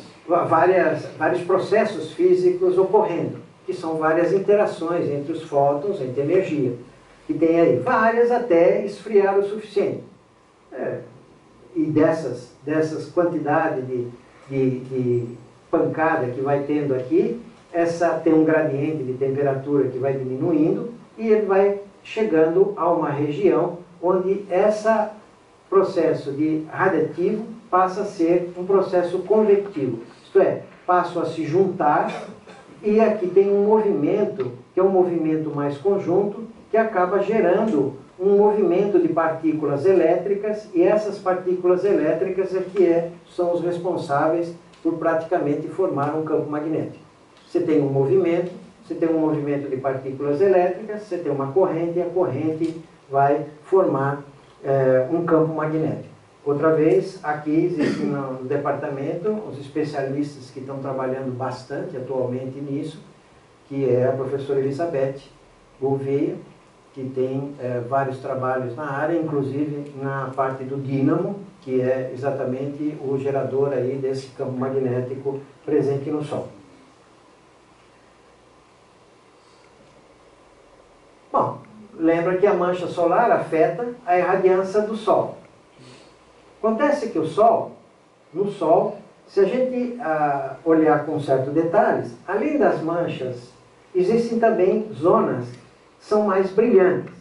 vários processos físicos ocorrendo, que são várias interações entre os fótons, entre energia, que tem aí várias até esfriar o suficiente. E dessas quantidades de pancada que vai tendo aqui, essa tem um gradiente de temperatura que vai diminuindo e ele vai chegando a uma região onde esse processo de radiativo passa a ser um processo convectivo. Isto é, passam a se juntar e aqui tem um movimento, que é um movimento mais conjunto, que acaba gerando um movimento de partículas elétricas, e essas partículas elétricas são os responsáveis por praticamente formar um campo magnético. Você tem um movimento de partículas elétricas, você tem uma corrente, e a corrente vai formar um campo magnético. Outra vez, aqui existe no departamento os especialistas que estão trabalhando bastante atualmente nisso, que é a professora Elizabeth Gouveia, que tem vários trabalhos na área, inclusive na parte do dínamo, que é exatamente o gerador aí desse campo magnético presente no Sol. Bom, lembra que a mancha solar afeta a irradiância do Sol. Acontece que no Sol, se a gente olhar com certos detalhes, além das manchas, existem também zonas que são mais brilhantes.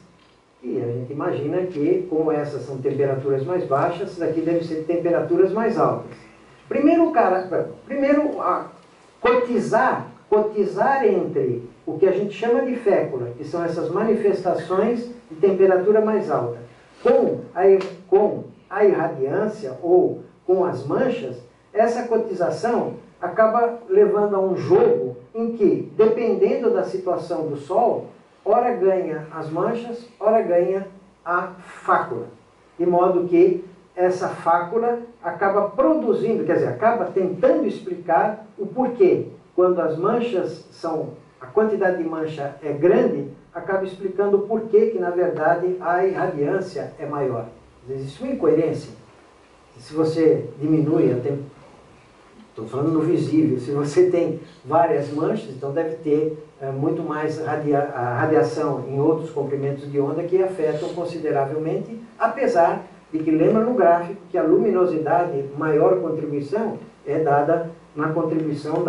E a gente imagina que, como essas são temperaturas mais baixas, daqui devem ser temperaturas mais altas. Primeiro, cotizar entre o que a gente chama de fécula, que são essas manifestações de temperatura mais alta, com a irradiância ou com as manchas, essa cotização acaba levando a um jogo em que, dependendo da situação do Sol, ora ganha as manchas, ora ganha a fácula. De modo que essa fácula acaba produzindo, quer dizer, acaba tentando explicar o porquê. Quando as manchas a quantidade de mancha é grande, acaba explicando o porquê que, na verdade, a irradiância é maior. Existe uma incoerência. Se você diminui estou falando no visível, se você tem várias manchas, então deve ter muito mais radiação em outros comprimentos de onda que afetam consideravelmente, apesar de que lembra no gráfico que a luminosidade, maior contribuição, é dada na contribuição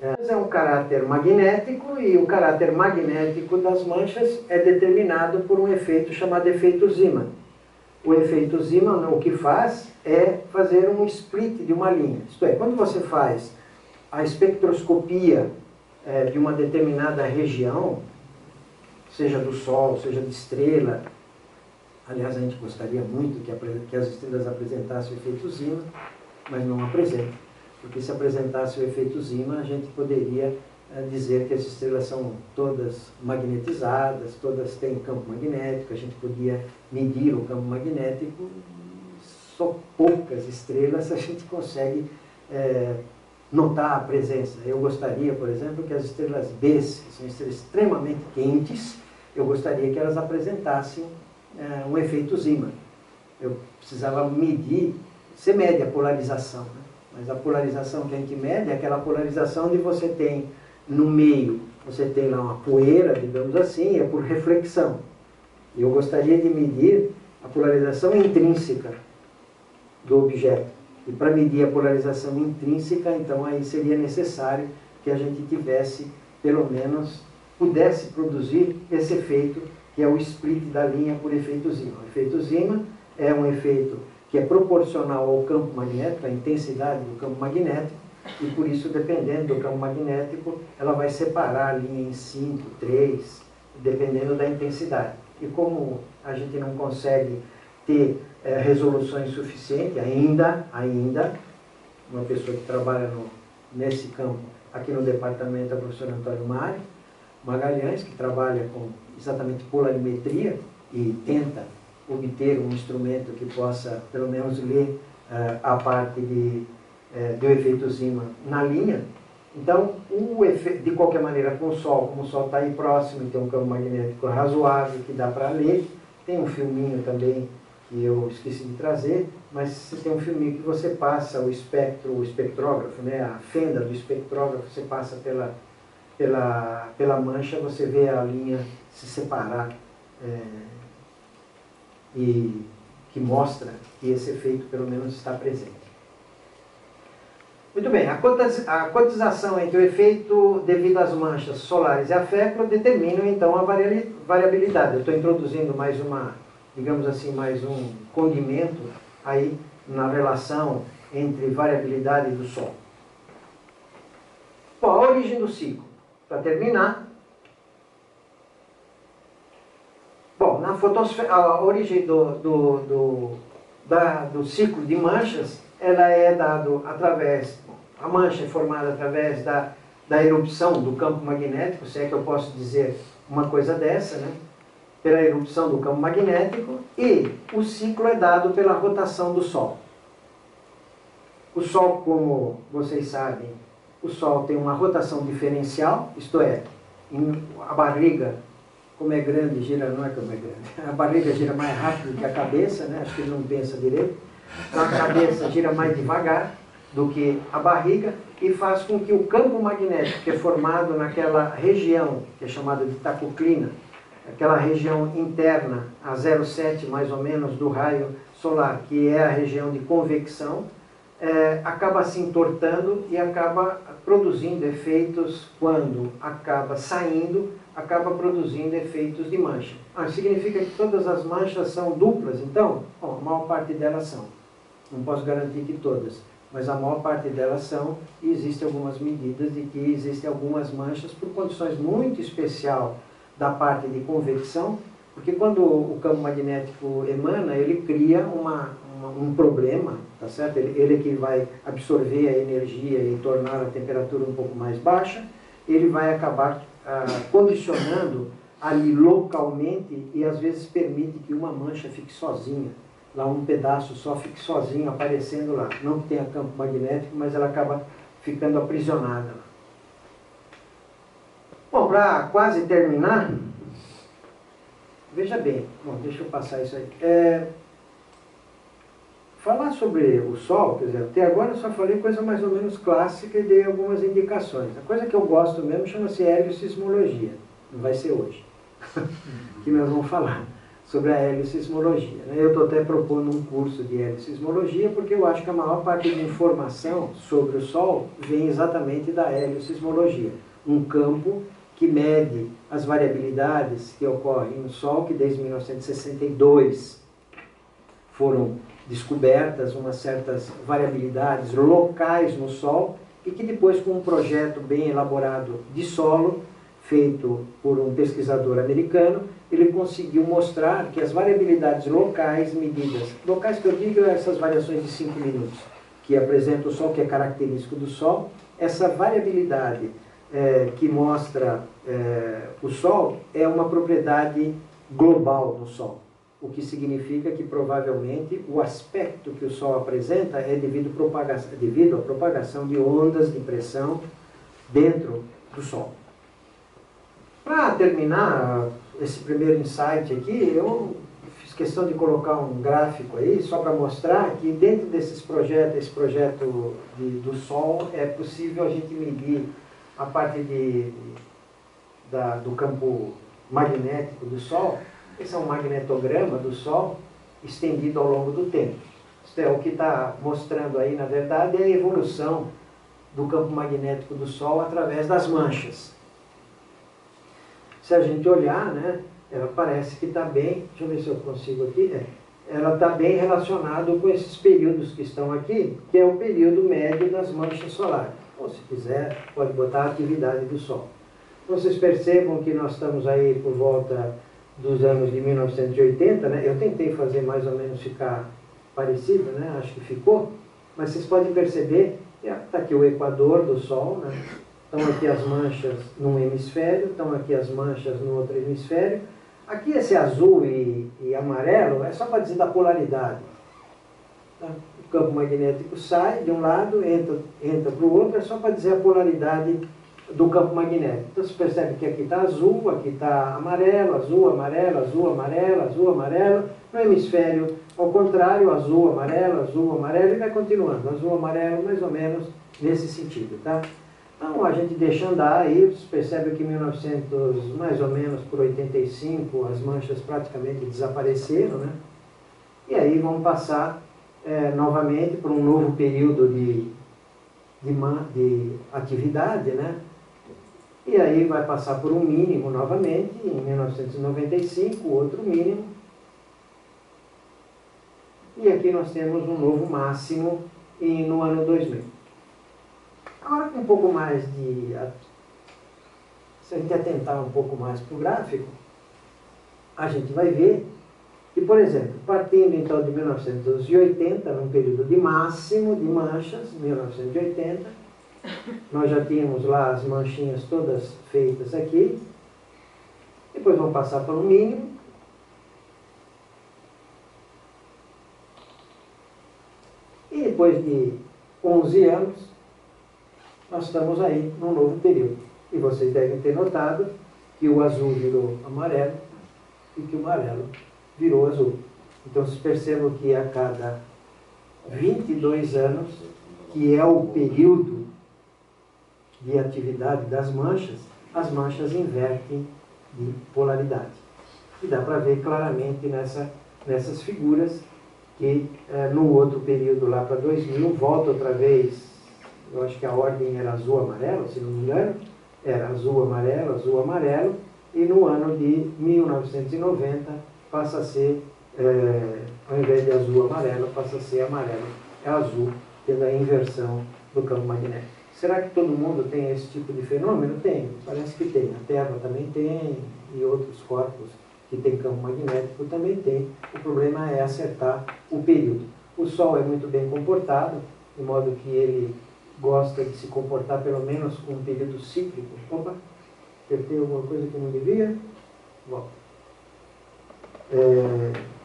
é um caráter magnético, e o caráter magnético das manchas é determinado por um efeito chamado efeito Zeeman. O efeito Zeeman, o que faz é fazer um split de uma linha. Isto é, quando você faz a espectroscopia de uma determinada região, seja do Sol, seja de estrela, aliás, a gente gostaria muito que as estrelas apresentassem o efeito Zeeman, mas não apresentam. Porque se apresentasse o efeito Zeeman, a gente poderia dizer que as estrelas são todas magnetizadas, todas têm campo magnético, a gente podia medir o campo magnético, só poucas estrelas a gente consegue notar a presença. Eu gostaria, por exemplo, que as estrelas B, que são estrelas extremamente quentes, eu gostaria que elas apresentassem um efeito Zeeman. Eu precisava medir, você mede a polarização, né? Mas a polarização que a gente mede é aquela polarização onde você tem no meio, você tem lá uma poeira, digamos assim, é por reflexão. E eu gostaria de medir a polarização intrínseca do objeto. E para medir a polarização intrínseca, então aí seria necessário que a gente tivesse, pelo menos, pudesse produzir esse efeito, que é o split da linha por efeito Zeeman. O efeito Zeeman é um efeito que é proporcional ao campo magnético, à intensidade do campo magnético, e por isso, dependendo do campo magnético, ela vai separar a linha em 5, 3, dependendo da intensidade. E como a gente não consegue ter resoluções suficientes, ainda, uma pessoa que trabalha nesse campo, aqui no departamento, é o professor Antônio Mário Magalhães, que trabalha com exatamente polarimetria e tenta obter um instrumento que possa, pelo menos, ler a parte do efeito Zeeman na linha. Então, de qualquer maneira, com o Sol, como o Sol está aí próximo e tem um campo magnético razoável que dá para ler, tem um filminho também que eu esqueci de trazer, mas você tem um filminho que você passa o espectrógrafo, né, a fenda do espectrógrafo, você passa pela mancha, você vê a linha se separar, e que mostra que esse efeito pelo menos está presente. Muito bem, a cotização entre o efeito devido às manchas solares e a fécula determinam então a variabilidade. Eu estou introduzindo mais digamos assim, mais um condimento aí na relação entre variabilidade do Sol. Bom, a origem do ciclo. Para terminar, bom, na fotosfera, a origem do ciclo de manchas, ela é dado através, a mancha é formada através da erupção do campo magnético, se é que eu posso dizer uma coisa dessa, né? Pela erupção do campo magnético, e o ciclo é dado pela rotação do Sol. O Sol, como vocês sabem, o Sol tem uma rotação diferencial, isto é, a barriga, como é grande, gira, não é como é grande, a barriga gira mais rápido que a cabeça, né? Acho que ele não pensa direito, então a cabeça gira mais devagar do que a barriga, e faz com que o campo magnético, que é formado naquela região, que é chamada de tacoclina, aquela região interna, a 0,7 mais ou menos do raio solar, que é a região de convecção, acaba se entortando e acaba produzindo efeitos, quando acaba saindo, acaba produzindo efeitos de mancha. Significa que todas as manchas são duplas, então? Bom, a maior parte delas são. Não posso garantir que todas. mas a maior parte delas são, e existem algumas medidas de que existem algumas manchas por condições muito especiais da parte de convecção, porque quando o campo magnético emana, ele cria um problema, tá certo? Ele que vai absorver a energia e tornar a temperatura um pouco mais baixa, ele vai acabar condicionando ali localmente e às vezes permite que uma mancha fique sozinha, lá um pedaço só fique sozinho aparecendo lá. Não que tenha campo magnético, mas ela acaba ficando aprisionada. Bom, para quase terminar, veja bem, bom, deixa eu passar isso aí. Falar sobre o Sol, quer dizer, até agora eu só falei coisa mais ou menos clássica e dei algumas indicações. A coisa que eu gosto mesmo chama-se heliosismologia, não vai ser hoje, que nós vamos falar sobre a heliosismologia. Eu estou até propondo um curso de heliosismologia porque eu acho que a maior parte de informação sobre o Sol vem exatamente da heliosismologia, um campo que mede as variabilidades que ocorrem no Sol, que desde 1962 foram descobertas umas certas variabilidades locais no Sol e que depois, com um projeto bem elaborado de solo, feito por um pesquisador americano, ele conseguiu mostrar que as variabilidades locais medidas, locais que eu digo essas variações de 5 minutos, que apresenta o Sol, que é característico do Sol, essa variabilidade que mostra o Sol é uma propriedade global do Sol. O que significa que provavelmente o aspecto que o Sol apresenta é devido à propagação de ondas de pressão dentro do Sol. Para terminar esse primeiro insight aqui, eu fiz questão de colocar um gráfico aí, só para mostrar que dentro desses projetos, esse projeto do Sol, é possível a gente medir a parte do campo magnético do Sol. Esse é um magnetograma do Sol estendido ao longo do tempo. Isto é, o que está mostrando aí, na verdade, é a evolução do campo magnético do Sol através das manchas. Se a gente olhar, né, ela parece que está bem, deixa eu ver se eu consigo aqui, ela está bem relacionada com esses períodos que estão aqui, que é o período médio das manchas solares. Ou se quiser, pode botar a atividade do Sol. Vocês percebam que nós estamos aí por volta dos anos de 1980, né? Eu tentei fazer mais ou menos ficar parecido, né? Acho que ficou, mas vocês podem perceber, está aqui o equador do Sol, né? Estão aqui as manchas num hemisfério, estão aqui as manchas no outro hemisfério. Aqui esse azul e amarelo é só para dizer da polaridade. Tá? O campo magnético sai de um lado, entra para o outro, é só para dizer a polaridade do campo magnético. Então você percebe que aqui está azul, aqui está amarelo, azul, amarelo, azul, amarelo, azul, amarelo. No hemisfério ao contrário, azul, amarelo, e vai continuando. Azul, amarelo, mais ou menos nesse sentido, tá? Então a gente deixa andar aí, você percebe que em 1900, mais ou menos por 85, as manchas praticamente desapareceram, né? E aí vamos passar novamente por um novo período de atividade, né? E aí vai passar por um mínimo novamente, em 1995, outro mínimo. E aqui nós temos um novo máximo no ano 2000. Agora com um pouco mais se a gente atentar um pouco mais para o gráfico, a gente vai ver que, por exemplo, partindo então de 1980, num período de máximo de manchas, 1980, nós já tínhamos lá as manchinhas todas feitas aqui, depois vamos passar para o mínimo, e depois de 11 anos, nós estamos aí num novo período. E vocês devem ter notado que o azul virou amarelo e que o amarelo virou azul. Então vocês percebam que a cada 22 anos, que é o período de atividade das manchas, as manchas invertem de polaridade. E dá para ver claramente nessas figuras que no outro período lá para 2000, volta outra vez, eu acho que a ordem era azul-amarelo, se não me engano, era azul-amarelo, e no ano de 1990 passa a ser, ao invés de azul-amarelo, passa a ser amarelo, azul pela inversão do campo magnético. Será que todo mundo tem esse tipo de fenômeno? Tem, parece que tem. A Terra também tem, e outros corpos que têm campo magnético também tem. O problema é acertar o período. O Sol é muito bem comportado, de modo que ele gosta de se comportar pelo menos com um período cíclico. Opa, apertei alguma coisa que não devia? Bom,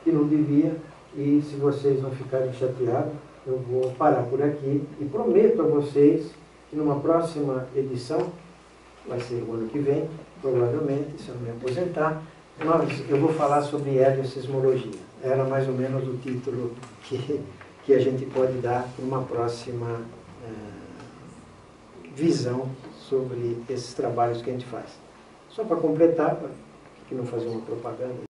que não devia, e se vocês não ficarem chateados, eu vou parar por aqui e prometo a vocês que numa próxima edição, vai ser o ano que vem, provavelmente, se eu não me aposentar, eu vou falar sobre heliosismologia. Era mais ou menos o título que a gente pode dar para uma próxima visão sobre esses trabalhos que a gente faz. Só para completar, para que não fazer uma propaganda.